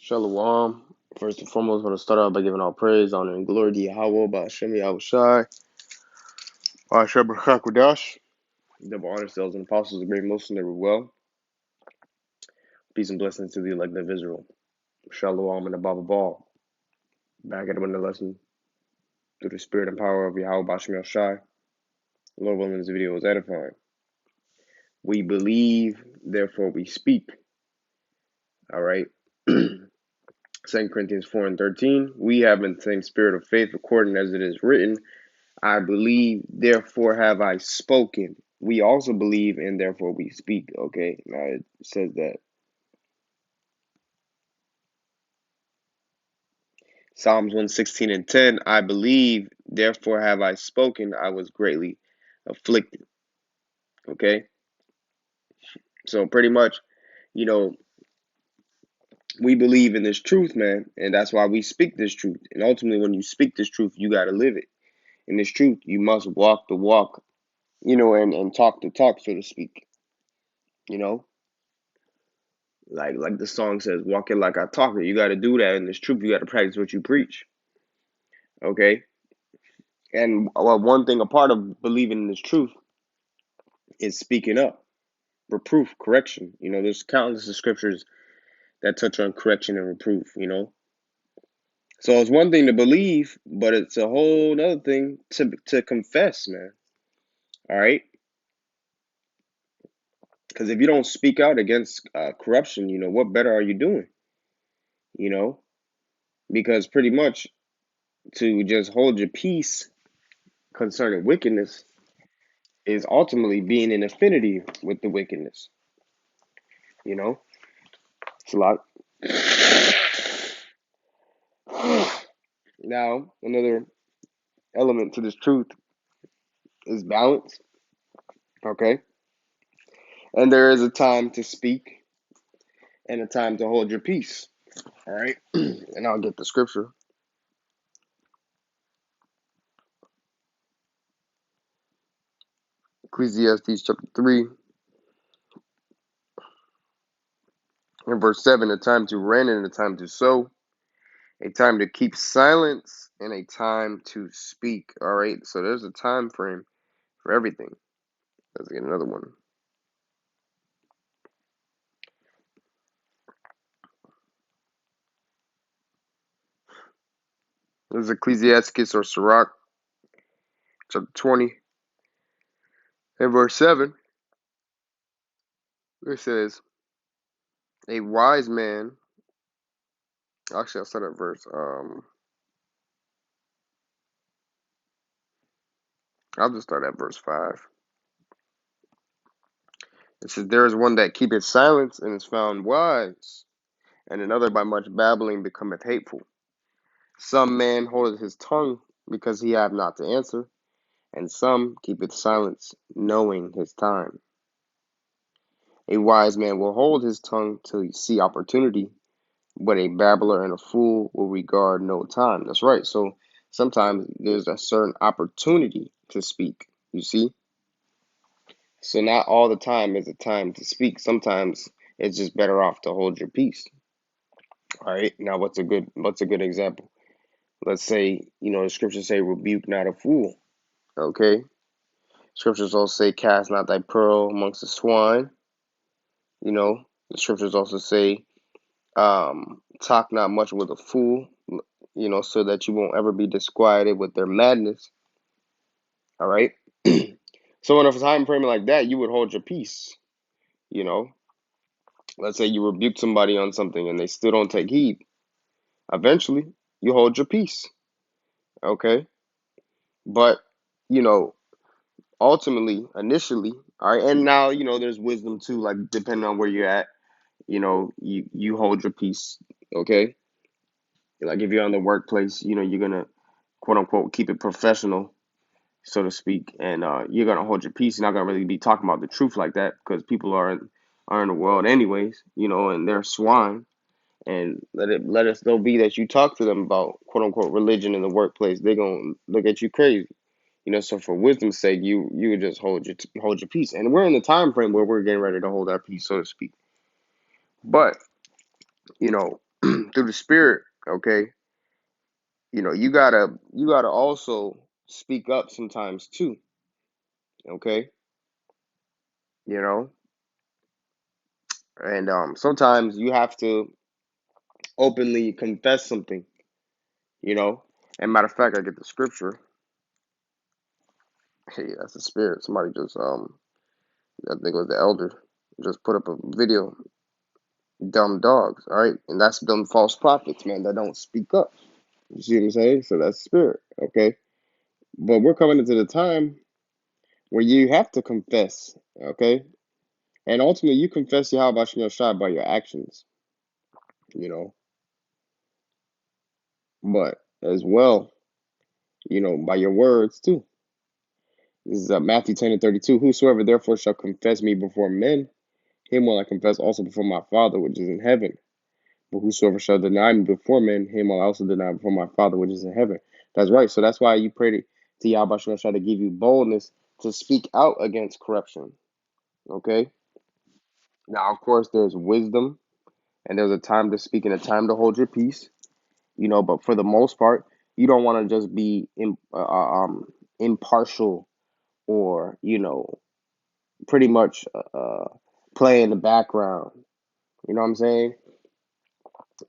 Shalom. First and foremost, I want to start out by giving all praise, honor, and glory to Yahweh, Ba'ashem Yahushai, Ba'ashem B'chakodash. Double honor selves and apostles, the great Muslim, they were well. Peace and blessings to the elect of Israel. Shalom and Abba Ball. Back at another lesson through the spirit and power of Yahweh, Ba'ashem Yahushai. Lord willing, this video was edifying. We believe, therefore we speak. All right. 2 Corinthians 4:13. We have in the same spirit of faith, according as it is written, I believe, therefore have I spoken. We also believe, and therefore we speak. Okay, now it says that. Psalms 116:10. I believe, therefore have I spoken. I was greatly afflicted. Okay, so pretty much, we believe in this truth, man, and that's why we speak this truth. And ultimately, when you speak this truth, you got to live it. In this truth, you must walk the walk, and talk the talk, so to speak. You know, like the song says, walk it like I talk it. You got to do that in this truth. You got to practice what you preach. Okay, and one thing, a part of believing in this truth is speaking up, reproof, correction. There's countless of scriptures that touch on correction and reproof. So it's one thing to believe, but it's a whole other thing to confess, man. All right, because if you don't speak out against corruption, what better are you doing? Because pretty much to just hold your peace concerning wickedness is ultimately being in affinity with the wickedness. It's a lot. Now, another element to this truth is balance. Okay? And there is a time to speak and a time to hold your peace. All right? And I'll get the scripture. Ecclesiastes chapter 3 and verse 7, a time to reign and a time to sow, a time to keep silence and a time to speak. All right? So there's a time frame for everything. Let's get another one. This is Ecclesiastes or Sirach, chapter 20, and verse 7. It says, a wise man, actually I'll start at verse, I'll just start at verse 5. It says, there is one that keepeth silence and is found wise, and another by much babbling becometh hateful. Some man holdeth his tongue because he have not to answer, and some keepeth silence knowing his time. A wise man will hold his tongue till he see opportunity, but a babbler and a fool will regard no time. That's right. So sometimes there's a certain opportunity to speak, you see? So not all the time is a time to speak. Sometimes it's just better off to hold your peace. All right. Now what's a good example? Let's say, the scriptures say rebuke not a fool. Okay. Scriptures also say cast not thy pearl amongst the swine. The scriptures also say talk not much with a fool, so that you won't ever be disquieted with their madness. All right. So in a time frame like that, you would hold your peace. Let's say you rebuke somebody on something and they still don't take heed. Eventually, you hold your peace. Okay. But, ultimately, initially, all right, and now, there's wisdom too, like depending on where you're at, you hold your peace. Okay. Like if you're on the workplace, you're gonna quote unquote keep it professional, so to speak, and you're gonna hold your peace. You're not gonna really be talking about the truth like that because people are in the world anyways, and they're swine. And let us know be that you talk to them about quote unquote religion in the workplace, they're gonna look at you crazy. So for wisdom's sake, you would just hold your peace. And we're in the time frame where we're getting ready to hold our peace, so to speak. But through the Spirit, okay, you gotta also speak up sometimes too, okay, you know, and sometimes you have to openly confess something, you know. And matter of fact, I get the scripture. Hey, that's the Spirit. Somebody just I think it was the elder, just put up a video. Dumb dogs, all right, and that's them false prophets, man, that don't speak up. You see what I'm saying? So that's Spirit, okay. But we're coming into the time where you have to confess, okay? And ultimately, you confess Yahweh Shem Shai by your actions, you know, but as well, by your words too. This is Matthew 10 and 32. Whosoever therefore shall confess me before men, him will I confess also before my Father which is in heaven. But whosoever shall deny me before men, him will I also deny before my Father which is in heaven. That's right. So that's why you pray to Yahweh Shem Shai to give you boldness to speak out against corruption, okay? Now, of course, there's wisdom and there's a time to speak and a time to hold your peace, but for the most part, you don't want to just be impartial or, pretty much play in the background. You know what I'm saying?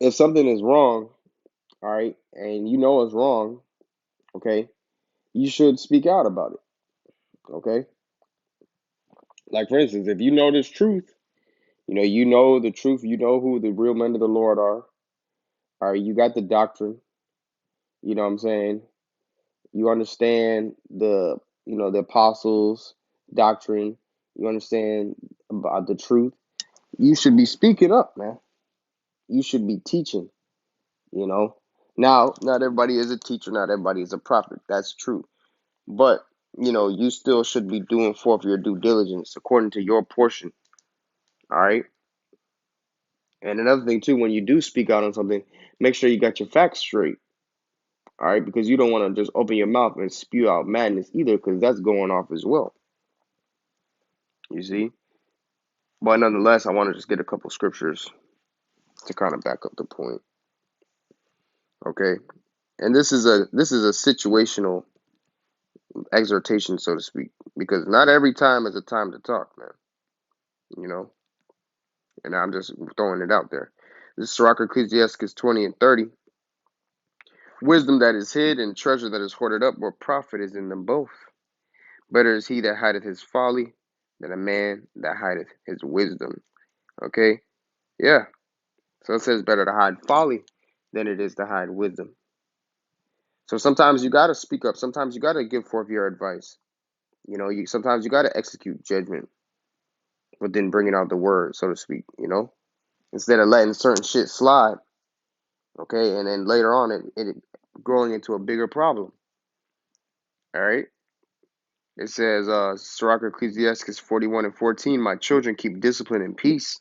If something is wrong, all right, and you know it's wrong, okay, you should speak out about it, okay? Like, for instance, if you know this truth, you know the truth, you know who the real men of the Lord are, all right, you got the doctrine, you know what I'm saying? You understand the apostles' doctrine. You understand about the truth. You should be speaking up, man. You should be teaching, you know. Now, not everybody is a teacher, not everybody is a prophet. That's true. But, you still should be doing forth your due diligence according to your portion. All right. And another thing too, when you do speak out on something, make sure you got your facts straight. All right, because you don't want to just open your mouth and spew out madness either, because that's going off as well. You see? But nonetheless, I want to just get a couple scriptures to kind of back up the point. Okay? And this is a situational exhortation, so to speak, because not every time is a time to talk, man. You know? And I'm just throwing it out there. This is Sirach Ecclesiastes 20 and 30. Wisdom that is hid and treasure that is hoarded up, where profit is in them both. Better is he that hideth his folly than a man that hideth his wisdom. Okay? Yeah. So it says better to hide folly than it is to hide wisdom. So sometimes you got to speak up. Sometimes you got to give forth your advice. Sometimes you got to execute judgment, but then bringing out the word, so to speak, instead of letting certain shit slide, okay? And then later on, it growing into a bigger problem, all right? It says, Sirach Ecclesiastes 41 and 14, my children keep discipline and peace,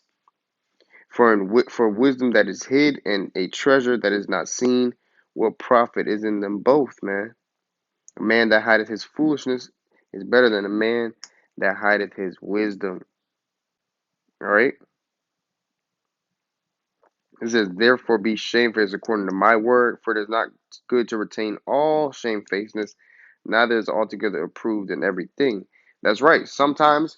for wisdom that is hid and a treasure that is not seen, what profit is in them both, man? A man that hideth his foolishness is better than a man that hideth his wisdom. All right? It says, therefore be shamefaced according to my word, for it is not good to retain all shamefacedness, neither is altogether approved in everything. That's right. Sometimes,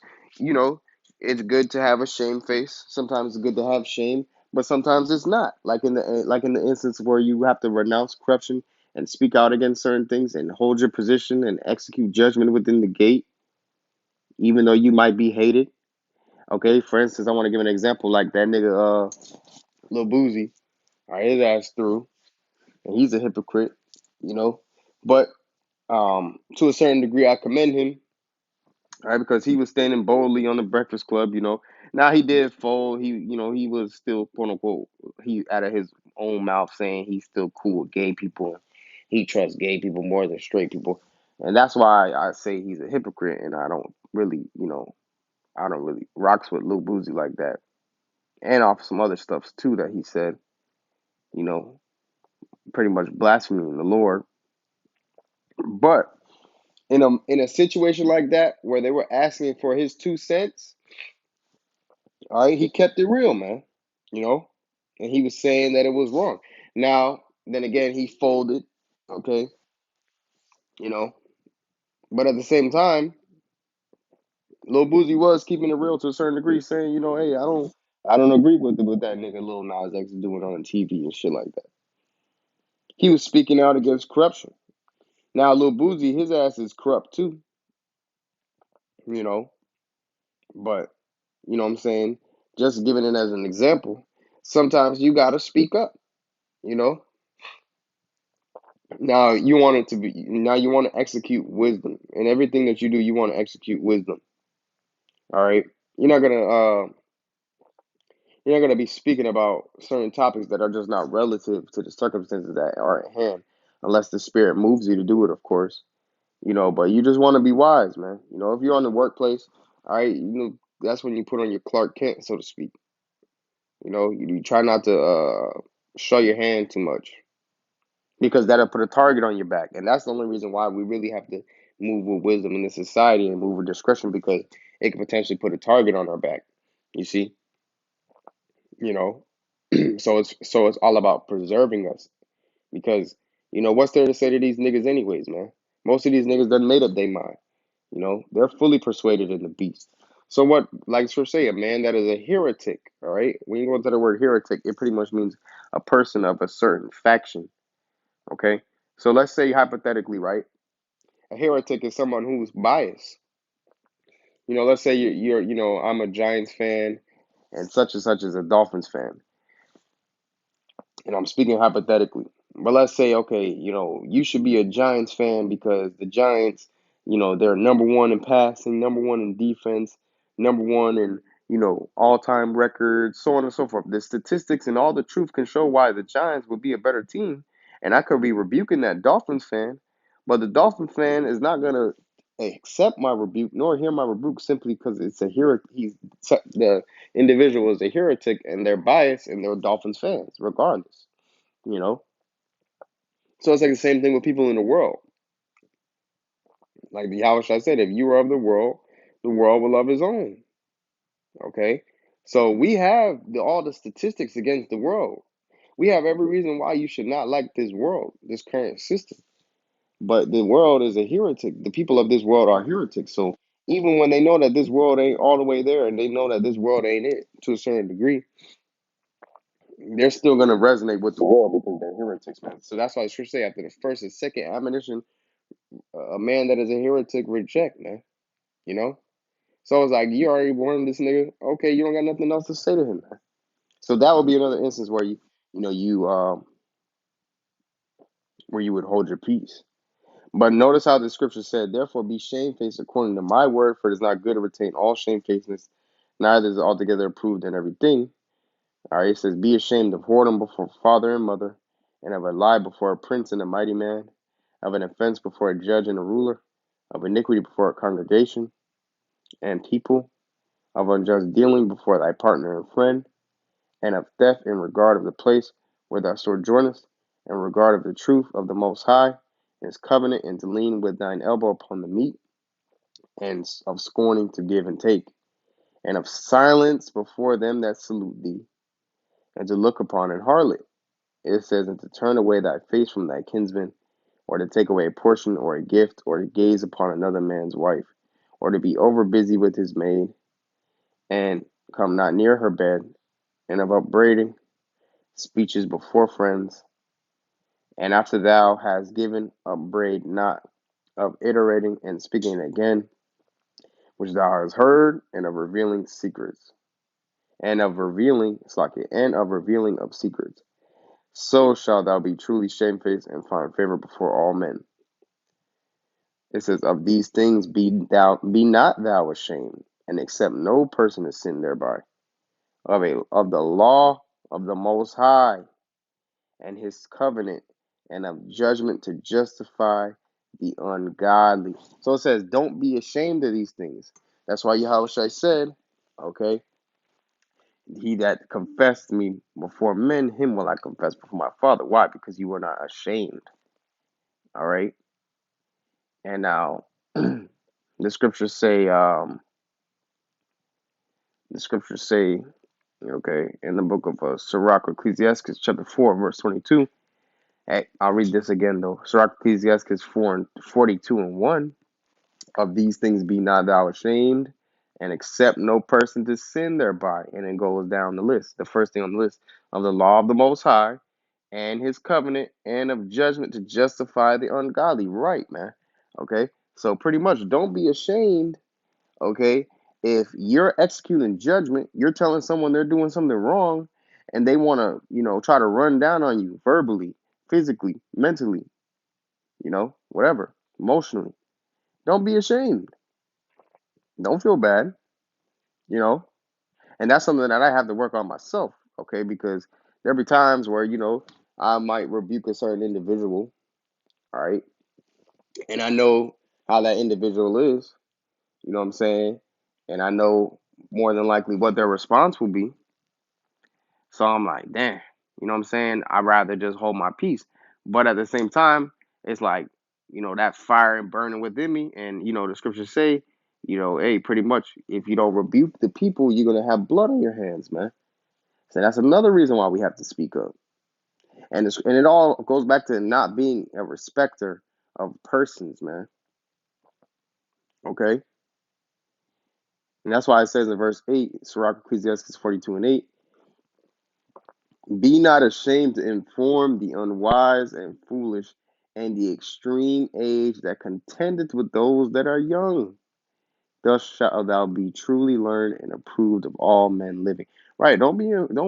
it's good to have a shame face. Sometimes it's good to have shame, but sometimes it's not. Like in the instance where you have to renounce corruption and speak out against certain things and hold your position and execute judgment within the gate, even though you might be hated. Okay, for instance, I want to give an example like that nigga, Lil Boozy. All right, his ass through, and he's a hypocrite, you know. But to a certain degree, I commend him, all right, because he was standing boldly on the Breakfast Club, you know. Now he did fold. He was still quote unquote he out of his own mouth saying he's still cool with gay people. He trusts gay people more than straight people, and that's why I say he's a hypocrite. And I don't really rocks with Lil Boozy like that, and off some other stuff too that he said, you know, pretty much blaspheming the Lord. But in a situation like that where they were asking for his 2 cents, all right, he kept it real, man. You know, and he was saying that it was wrong. Now, then again, he folded, okay, you know, but at the same time, Lil Boozy was keeping it real to a certain degree, saying, hey, I don't agree with that nigga Lil Nas X doing on TV and shit like that. He was speaking out against corruption. Now, Lil Boozy, his ass is corrupt too, you know, but what I'm saying? Just giving it as an example, sometimes you gotta speak up, you know. Now you want to execute wisdom, and everything that you do, you want to execute wisdom. All right, you're not gonna uh, you're not gonna be speaking about certain topics that are just not relative to the circumstances that are at hand, unless the spirit moves you to do it, of course. But you just want to be wise, man. If you're on the workplace, all right, that's when you put on your Clark Kent, so to speak. You try not to show your hand too much, because that'll put a target on your back. And that's the only reason why we really have to move with wisdom in this society and move with discretion, because it could potentially put a target on our back. You see, you know. So it's all about preserving us, because what's there to say to these niggas anyways, man? Most of these niggas done made up their mind. They're fully persuaded in the beast. So what, like for say, a man that is a heretic, all right? When you go into the word heretic, it pretty much means a person of a certain faction. Okay, so let's say hypothetically, right? A heretic is someone who's biased. Let's say I'm a Giants fan and such is a Dolphins fan, and I'm speaking hypothetically. But let's say, okay, you should be a Giants fan because the Giants, they're number one in passing, number one in defense, number one in, all-time records, so on and so forth. The statistics and all the truth can show why the Giants would be a better team. And I could be rebuking that Dolphins fan, but the Dolphins fan is not going to accept my rebuke nor hear my rebuke simply because it's a hero. The individual is a heretic and they're biased and they're Dolphins fans, regardless. You know, so it's like the same thing with people in the world. Like the Yahushua said, if you are of the world will love his own. Okay, so we have all the statistics against the world. We have every reason why you should not like this world, this current system. But the world is a heretic. The people of this world are heretics. So even when they know that this world ain't all the way there, and they know that this world ain't it to a certain degree, they're still gonna resonate with the world because they're heretics, man. So that's why the scripture say after the first and second admonition, a man that is a heretic reject, man. You know? So it's like, you already warned this nigga. Okay, you don't got nothing else to say to him, man. So that would be another instance where you would hold your peace. But notice how the scripture said, therefore be shamefaced according to my word, for it is not good to retain all shamefacedness, neither is it altogether approved in everything. All right, it says, be ashamed of whoredom before father and mother, and of a lie before a prince and a mighty man, of an offense before a judge and a ruler, of iniquity before a congregation and people, of unjust dealing before thy partner and friend, and of theft in regard of the place where thou sojournest, in regard of the truth of the Most High, his covenant, and to lean with thine elbow upon the meat, and of scorning to give and take, and of silence before them that salute thee, and to look upon an harlot. It says, and to turn away thy face from thy kinsman, or to take away a portion or a gift, or to gaze upon another man's wife, or to be over busy with his maid, and come not near her bed, and of upbraiding speeches before friends, and after thou hast given upbraid not, of iterating and speaking again, which thou hast heard, and of revealing secrets, and of revealing, and of revealing of secrets. So shalt thou be truly shamefaced and find favor before all men. It says, of these things be not thou ashamed, and accept no person to sin thereby. Of the law of the Most High and his covenant, and of judgment to justify the ungodly. So it says, don't be ashamed of these things. That's why Yahushua said, okay, he that confessed me before men, him will I confess before my Father. Why? Because you were not ashamed. All right. And now the scriptures say, Okay, in the book of Sirach, Ecclesiastes, chapter 4, verse 22. Hey, I'll read this again though. Sirach, Ecclesiastes 4 and 42 and 1. Of these things be not thou ashamed, and accept no person to sin thereby. And it goes down the list. The first thing on the list of the law of the Most High, and his covenant, and of judgment to justify the ungodly. Right, man. Okay, so pretty much don't be ashamed. Okay, if you're executing judgment, you're telling someone they're doing something wrong, and they want to, try to run down on you verbally, physically, mentally, whatever, emotionally. Don't be ashamed. Don't feel bad, you know. And that's something that I have to work on myself, okay? Because there'll be times where, I might rebuke a certain individual, all right? And I know how that individual is, you know what I'm saying? And I know more than likely what their response will be. So I'm like, damn, you know what I'm saying? I'd rather just hold my peace. But at the same time, it's like, that fire and burning within me. And, the scriptures say, hey, pretty much if you don't rebuke the people, you're going to have blood on your hands, man. So that's another reason why we have to speak up. And it all goes back to not being a respecter of persons, man. Okay? And that's why it says in verse 8, Sirach, Ecclesiastes 42 and 8, be not ashamed to inform the unwise and foolish, and the extreme age that contendeth with those that are young. Thus shalt thou be truly learned and approved of all men living. Right? Don't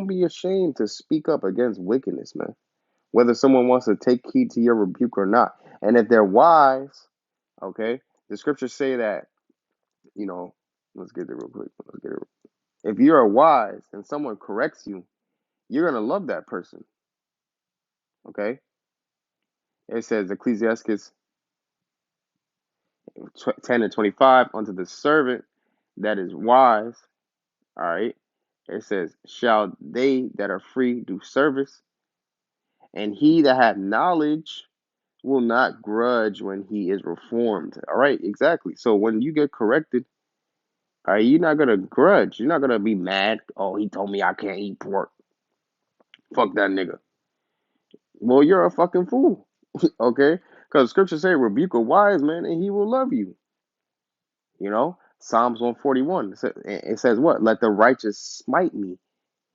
be ashamed to speak up against wickedness, man. Whether someone wants to take heed to your rebuke or not. And if they're wise, okay, the scriptures say that, you know, let's get it real quick. Let's get it. If you are wise and someone corrects you, you're gonna love that person. Okay? It says Ecclesiastes 10 and 25, unto the servant that is wise, all right, it says, shall they that are free do service, and he that hath knowledge will not grudge when he is reformed. All right, exactly. So when you get corrected, all right, you're not gonna grudge. You're not gonna be mad. Oh, he told me I can't eat pork. Fuck that nigga. Well, you're a fucking fool. Okay? Because scripture say rebuke a wise man and he will love you. Psalms 141. It says what? Let the righteous smite me,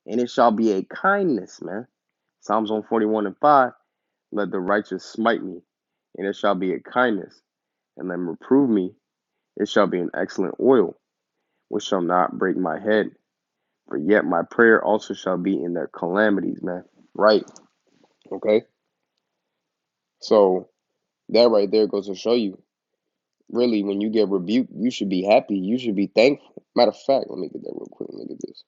and it shall be a kindness, man. Psalms 141 and 5. Let the righteous smite me, and it shall be a kindness. And let them reprove me, it shall be an excellent oil, which shall not break my head. For yet my prayer also shall be in their calamities, man. Right. Okay. So that right there goes to show you, really, when you get rebuked, you should be happy. You should be thankful. Matter of fact, let me get that real quick. Let me get this.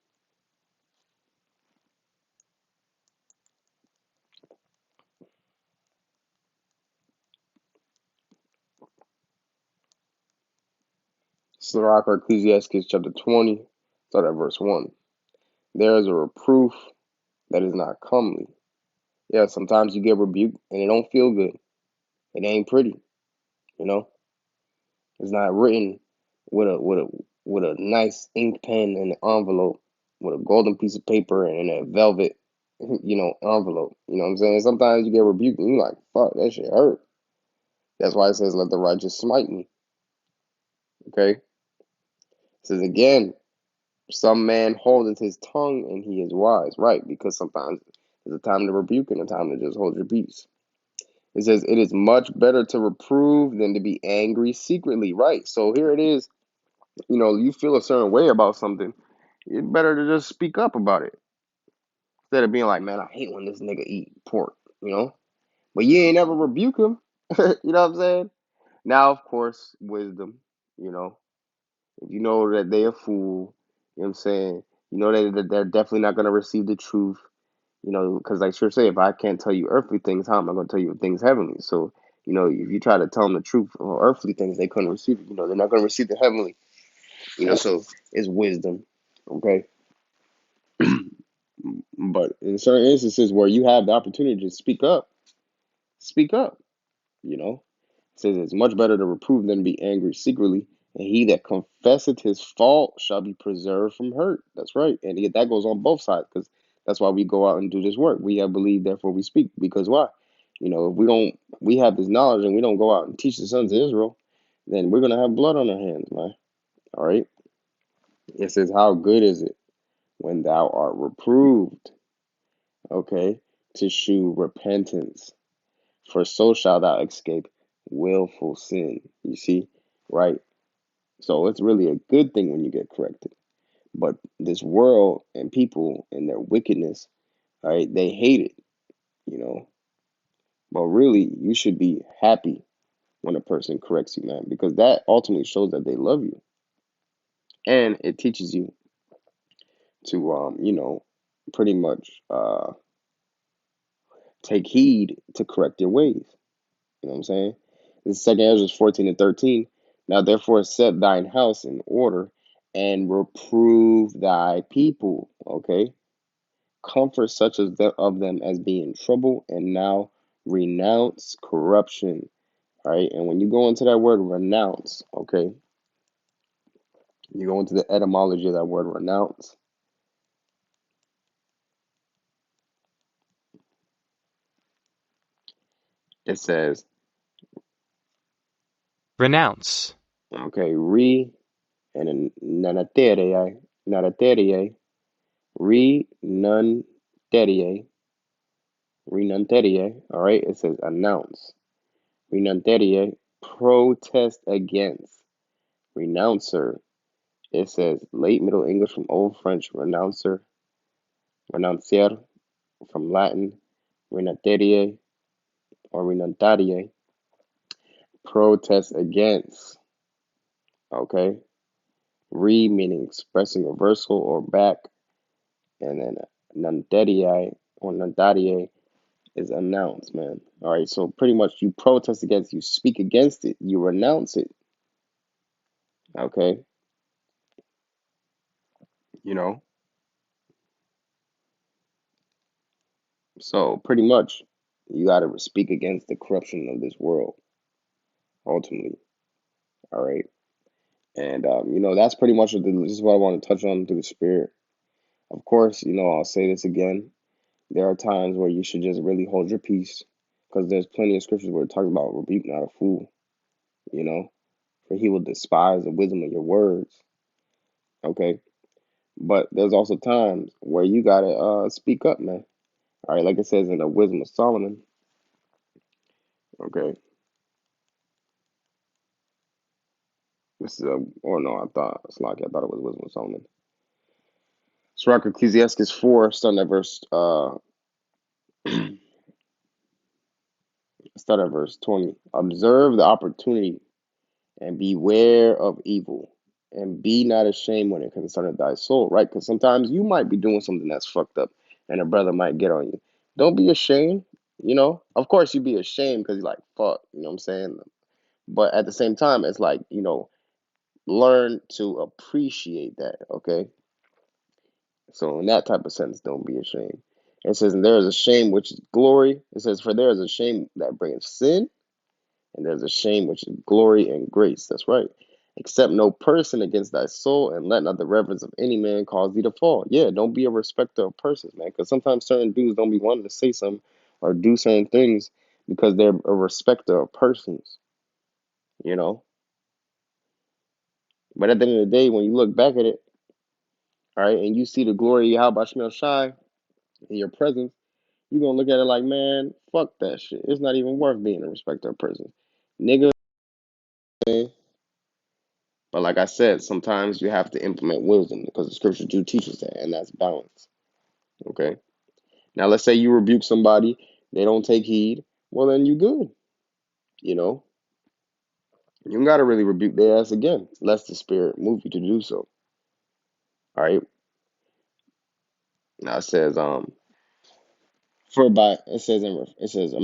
Sirach or Ecclesiastes chapter 20, start at verse 1. There is a reproof that is not comely. Yeah, sometimes you get rebuked and it don't feel good. It ain't pretty, you know. It's not written with a nice ink pen and an envelope, with a golden piece of paper and a velvet, envelope. You know what I'm saying? Sometimes you get rebuked and you're like, fuck, that shit hurt. That's why it says, let the righteous smite me. Okay? It says again, some man holdeth his tongue and he is wise. Right, because sometimes there's a time to rebuke and a time to just hold your peace. It says, it is much better to reprove than to be angry secretly. Right. So here it is. You feel a certain way about something. It's better to just speak up about it. Instead of being like, man, I hate when this nigga eat pork, you know? But you ain't never rebuke him. You know what I'm saying? Now, of course, wisdom, you know. If you know that they a fool, you know what I'm saying? You know that they're definitely not going to receive the truth, because like sure say, if I can't tell you earthly things, how am I going to tell you things heavenly? So, if you try to tell them the truth or earthly things, they couldn't receive it. They're not going to receive the heavenly, so it's wisdom, okay? But in certain instances where you have the opportunity to speak up, you know? It says it's much better to reprove than be angry secretly. And he that confesseth his fault shall be preserved from hurt. That's right. And that goes on both sides, because that's why we go out and do this work. We have believed, therefore we speak. Because why? If we have this knowledge and we don't go out and teach the sons of Israel, then we're going to have blood on our hands, man. All right. It says, how good is it when thou art reproved, okay, to shew repentance, for so shalt thou escape willful sin. You see, right? So it's really a good thing when you get corrected. But this world and people and their wickedness, all right, they hate it, you know. But really, you should be happy when a person corrects you, man, because that ultimately shows that they love you. And it teaches you to, pretty much take heed to correct your ways. You know what I'm saying? This is 2 Ezra 14 and 13. Now therefore set thine house in order and reprove thy people. Okay. Comfort such of them as be in trouble, and now renounce corruption. All right. And when you go into that word renounce, okay, you go into the etymology of that word renounce. It says, Renounce. okay, re and then nanaterie, renunterie, all right, it says announce. Renunterie, protest against. Renouncer, it says late Middle English from Old French renouncer, renouncier from Latin renunterie or renuntariae, protest against, okay? Re meaning expressing reversal or back, and then nunterie or nuntarie is announced, man. All right, so pretty much you protest against, you speak against it, you renounce it, okay? You know, so pretty much you got to speak against the corruption of this world, ultimately. All right, and that's pretty much this is what I want to touch on through the spirit. Of course, I'll say this again. There are times where you should just really hold your peace, because there's plenty of scriptures where it talks about rebuke not a fool, you know, for he will despise the wisdom of your words. Okay, but there's also times where you gotta speak up, man. All right, like it says in the Wisdom of Solomon. Okay, this is or no, I thought it was Wisdom of Solomon. Sirach Ecclesiastes 4, starting at verse start at verse 20. Observe the opportunity and beware of evil, and be not ashamed when it concerneth thy soul, right? Because sometimes you might be doing something that's fucked up, and a brother might get on you. Don't be ashamed, Of course, you be ashamed because you're like, fuck, you know what I'm saying? But at the same time, it's like, learn to appreciate that, okay? So in that type of sense, don't be ashamed. It says, and there is a shame which is glory. It says, for there is a shame that bringeth sin, and there's a shame which is glory and grace. That's right. Accept no person against thy soul, and let not the reverence of any man cause thee to fall. Yeah, don't be a respecter of persons, man, because sometimes certain dudes don't be wanting to say something or do certain things because they're a respecter of persons, you know. But at the end of the day, when you look back at it, all right, and you see the glory of Yahweh Shemel Shai in your presence, you're gonna look at it like, man, fuck that shit. It's not even worth being a respecter of persons. Nigga, but like I said, sometimes you have to implement wisdom because the scripture do teach us that, and that's balance. Okay. Now let's say you rebuke somebody, they don't take heed. Well, then you good. You know, you don't gotta really rebuke their ass again, lest the spirit move you to do so. All right. Now it says, I'm gonna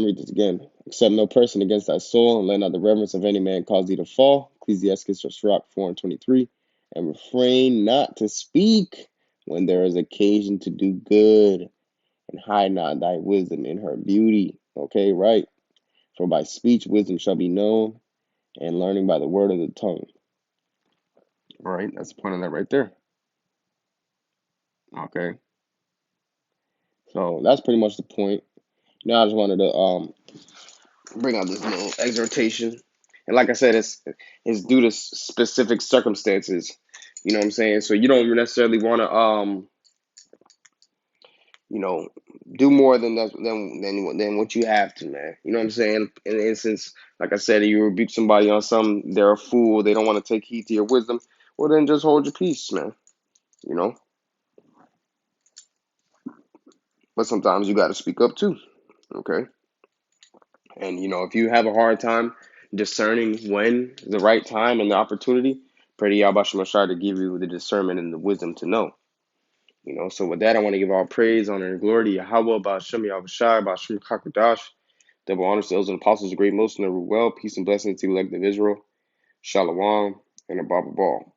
read this again. Accept no person against thy soul, and let not the reverence of any man cause thee to fall. Ecclesiastes or Sirach 4 and 23. And refrain not to speak when there is occasion to do good, and hide not thy wisdom in her beauty. Okay, right? For by speech wisdom shall be known, and learning by the word of the tongue. All right, that's the point of that right there. Okay, so that's pretty much the point. Now I just wanted to bring out this little exhortation, and like I said, it's due to specific circumstances. You know what I'm saying? So you don't necessarily want to you know, do more than what you have to, man. You know what I'm saying? In an instance, like I said, you rebuke somebody on something, they're a fool, they don't want to take heed to your wisdom. Well, then just hold your peace, man. You know. But sometimes you got to speak up too. Okay. And if you have a hard time discerning when the right time and the opportunity, pray to Yahweh Shemashai to give you the discernment and the wisdom to know. So with that, I want to give all praise, honor, and glory to Yahweh, Ba'ashem Yahushai, Ba'ashem Kakadash. Double honors to those and apostles, a great most, and well. Peace and blessings to the elect of Israel. Shalom and a Baba Ball.